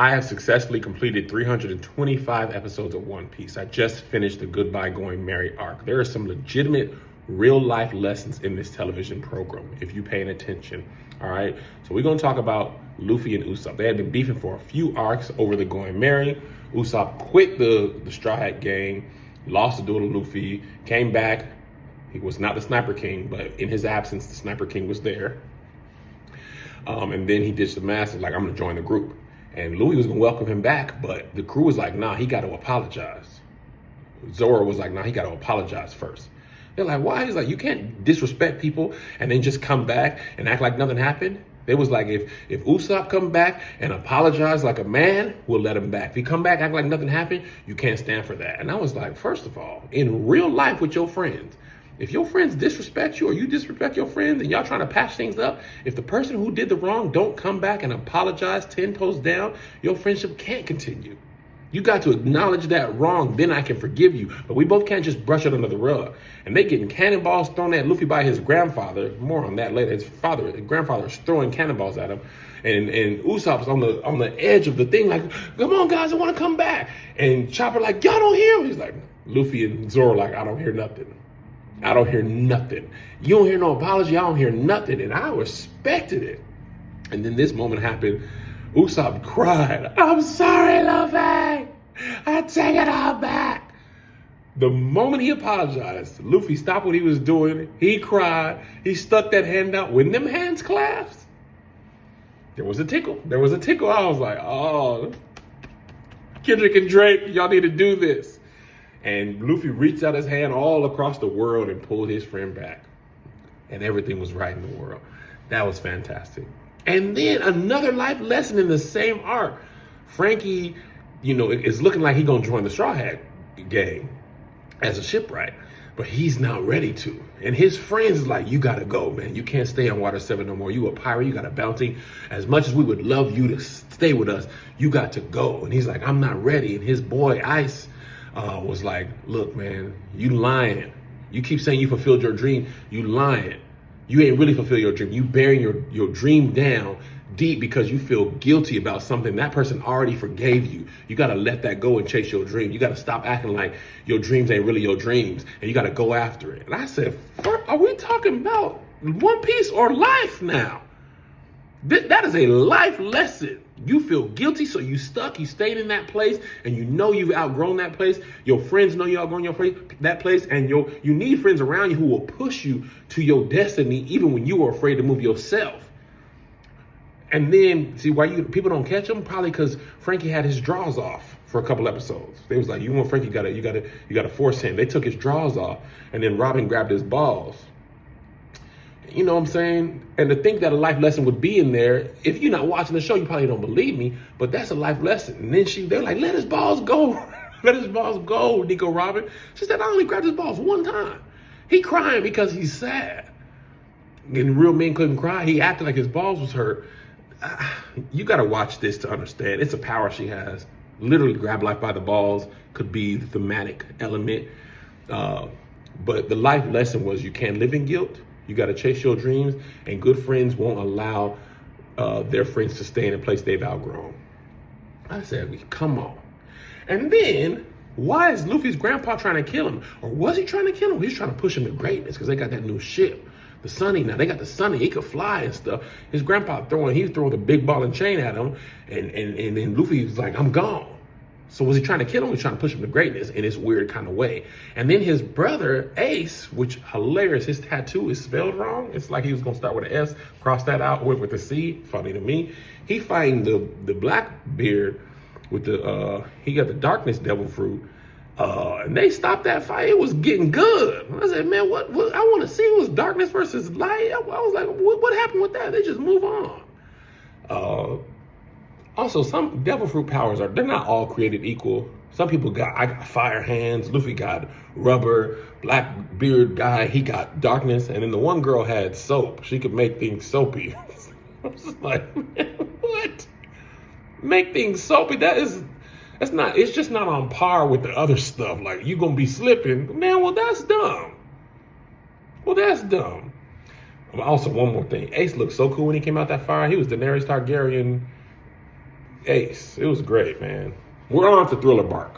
I have successfully completed 325 episodes of One Piece. I just finished the Goodbye Going Merry arc. There are some legitimate real life lessons in this television program if you're paying attention. All right, so we're gonna talk about Luffy and Usopp. They had been beefing for a few arcs over the Going Merry. Usopp quit the Straw Hat Gang, lost the duel to Luffy, came back. He was not the Sniper King, but in his absence, the Sniper King was there. And then he ditched the mask, like, I'm gonna join the group. And Louis was gonna welcome him back, but the crew was like, nah, he gotta apologize. Zoro was like, nah, he gotta apologize first. They're like, why? He's like, you can't disrespect people and then just come back and act like nothing happened. They was like, if Usopp come back and apologize like a man, we'll let him back. If he come back, act like nothing happened, you can't stand for that. And I was like, first of all, in real life with your friends, if your friends disrespect you or you disrespect your friends and y'all trying to patch things up, if the person who did the wrong don't come back and apologize 10 toes down, your friendship can't continue. You got to acknowledge that wrong, then I can forgive you. But we both can't just brush it under the rug. And they getting cannonballs thrown at Luffy by his grandfather. More on that later. His grandfather is throwing cannonballs at him. And Usopp's on the edge of the thing, like, come on guys, I want to come back. And Chopper like, y'all don't hear him. He's like, Luffy and Zoro like, I don't hear nothing. I don't hear nothing. You don't hear no apology. I don't hear nothing. And I respected it. And then this moment happened. Usopp cried, I'm sorry, Luffy. I take it all back. The moment he apologized, Luffy stopped what he was doing. He cried. He stuck that hand out. When them hands clasped, there was a tickle. There was a tickle. I was like, oh, Kendrick and Drake, y'all need to do this. And Luffy reached out his hand all across the world and pulled his friend back. And everything was right in the world. That was fantastic. And then another life lesson in the same arc. Frankie, it's looking like he's going to join the Straw Hat Gang as a shipwright. But he's not ready to. And his friends is like, you got to go, man. You can't stay on Water 7 no more. You a pirate. You got a bounty. As much as we would love you to stay with us, you got to go. And he's like, I'm not ready. And his boy, Ice, was like, look, man, you lying. You keep saying you fulfilled your dream. You lying. You ain't really fulfilled your dream. You burying your dream down deep because you feel guilty about something that person already forgave you. You got to let that go and chase your dream. You got to stop acting like your dreams ain't really your dreams, and you got to go after it. And I said, are we talking about One Piece or life now? That is a life lesson. You feel guilty, so you stuck. You stayed in that place, and you know you've outgrown that place. Your friends know you outgrown that place, and you need friends around you who will push you to your destiny, even when you were afraid to move yourself. And then, see why people don't catch him? Probably because Frankie had his drawers off for a couple episodes. They was like, you want Frankie, you gotta force him. They took his drawers off, and then Robin grabbed his balls. You know what I'm saying? And to think that a life lesson would be in there, if you're not watching the show, you probably don't believe me, but that's a life lesson. And then they're like, let his balls go. Let his balls go, Nico Robin. She said, I only grabbed his balls one time. He crying because he's sad. And real men couldn't cry. He acted like his balls was hurt. You got to watch this to understand. It's a power she has. Literally grab life by the balls could be the thematic element. But the life lesson was you can't live in guilt. You got to chase your dreams, and good friends won't allow their friends to stay in a place they've outgrown. I said, come on. And then, why is Luffy's grandpa trying to kill him? Or was he trying to kill him? He's trying to push him to greatness because they got that new ship. The Sunny now. They got the Sunny. He could fly and stuff. His grandpa he was throwing the big ball and chain at him. And then Luffy was like, I'm gone. So was he trying to kill him? He was trying to push him to greatness in this weird kind of way. And then his brother, Ace, which hilarious, his tattoo is spelled wrong. It's like he was going to start with an S, cross that out, went with a C. Funny to me. He fighting the Blackbeard with he got the Darkness Devil Fruit. And they stopped that fight. It was getting good. I said, man, what I want to see was darkness versus light. I was like, what happened with that? They just move on. Also, some devil fruit powers they're not all created equal. Some people I got fire hands. Luffy got rubber. Blackbeard guy, he got darkness. And then the one girl had soap. She could make things soapy. I was just like, man, what? Make things soapy? It's just not on par with the other stuff. Like, you gonna be slipping. Man, well, that's dumb. Also, one more thing. Ace looked so cool when he came out that fire. He was Daenerys Targaryen Ace. It was great, man. We're on to Thriller Bark.